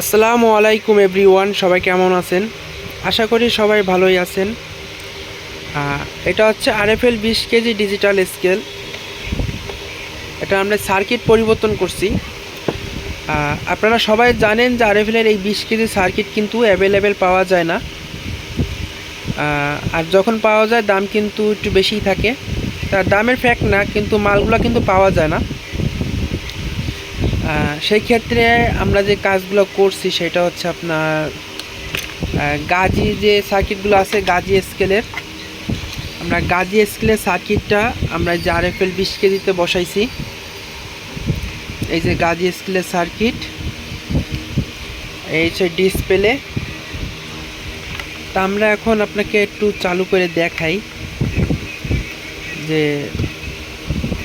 আসসালামু আলাইকুম এভরিওয়ান, সবাই কেমন আছেন? আশা করি সবাই ভালোই আছেন। এটা হচ্ছে আরএফএল 20 কেজি ডিজিটাল স্কেল। এটা আমরা সার্কিট পরিবর্তন করছি। আপনারা সবাই জানেন যে আরএফএলের এই 20 কেজি সার্কিট কিন্তু অ্যাভেলেবেল পাওয়া যায় না, আর যখন পাওয়া যায় দাম কিন্তু একটু বেশিই থাকে। তার দামের ফ্যাক্ট না, কিন্তু মালগুলো কিন্তু পাওয়া যায় না। সেই ক্ষেত্রে আমরা যে কাজগুলো করছি সেটা হচ্ছে আপনার গাজি যে সার্কিটগুলো আছে গাজি স্কেলের, আমরা গাজি স্কেলের সার্কিটটা আমরা যে আরএফএল 20 কেজিতে বসাইছি। এই যে গাজি স্কেলের সার্কিট, এই হচ্ছে ডিসপ্লে। তা আমরা এখন আপনাকে একটু চালু করে দেখাই যে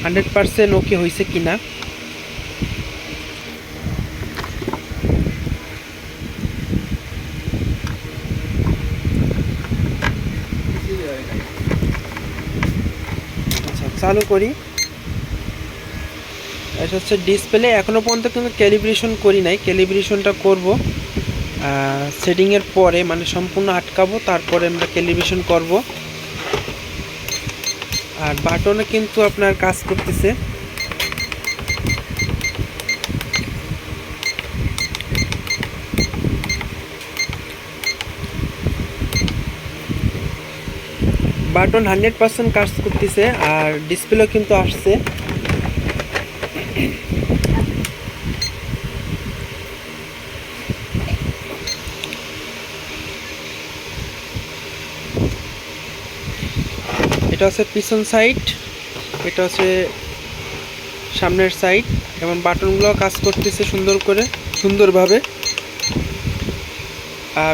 100% ওকে হয়েছে কিনা। আচ্ছা, চালু করি। এটা হচ্ছে ডিসপ্লে। এখনও পর্যন্ত কিন্তু ক্যালিব্রেশন করি নাই, ক্যালিব্রেশনটা করব সেটিংয়ের পরে, মানে সম্পূর্ণ আটকাবো, তারপরে আমরা ক্যালিব্রেশন করব। আর বাটনে কিন্তু আপনার কাজ করতেছে। বাটন 100% কাজ করতেছে, আর ডিসপ্লেও কিন্তু আসছে। এটা হচ্ছে পিছন সাইড, এটা হচ্ছে সামনের সাইড, এবং বাটনগুলো কাজ করতেছে সুন্দরভাবে।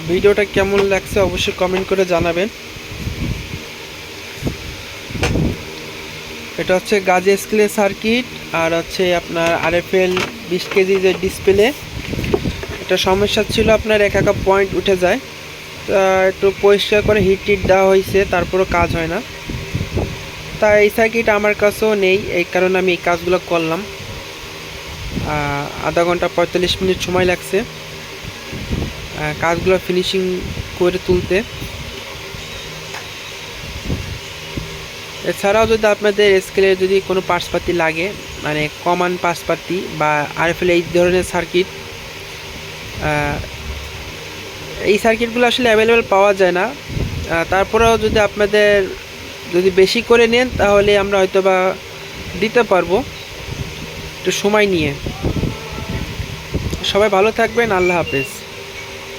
ভিডিওটা কেমন লাগছে অবশ্যই কমেন্ট করে জানাবেন। এটা হচ্ছে গাজি স্কেলের সার্কিট, আর হচ্ছে আপনার আরএফএল 20 কেজি যে ডিসপ্লে। এটা সমস্যা ছিল আপনার একা পয়েন্ট উঠে যায়, তা একটু পরিষ্কার করে হিট দেওয়া হয়েছে, তারপরও কাজ হয় না। তা এই সার্কিট আমার কাছেও নেই, এই কারণে আমি এই কাজগুলো করলাম। আধা ঘন্টা 45 মিনিট সময় লাগছে কাজগুলো ফিনিশিং করে তুলতে। এছাড়াও যদি আপনাদের স্কেলের যদি কোনো পার্টসপাতি লাগে, মানে কমন পার্টসপাতি বা আরএফএল এই ধরনের সার্কিট, এই সার্কিটগুলো আসলে অ্যাভেলেবেল পাওয়া যায় না। তারপরেও যদি আপনাদের যদি বেশি করে নেন তাহলে আমরা হয়তো বা দিতে পারবো একটু সময় নিয়ে। সবাই ভালো থাকবেন, আল্লাহ হাফেজ।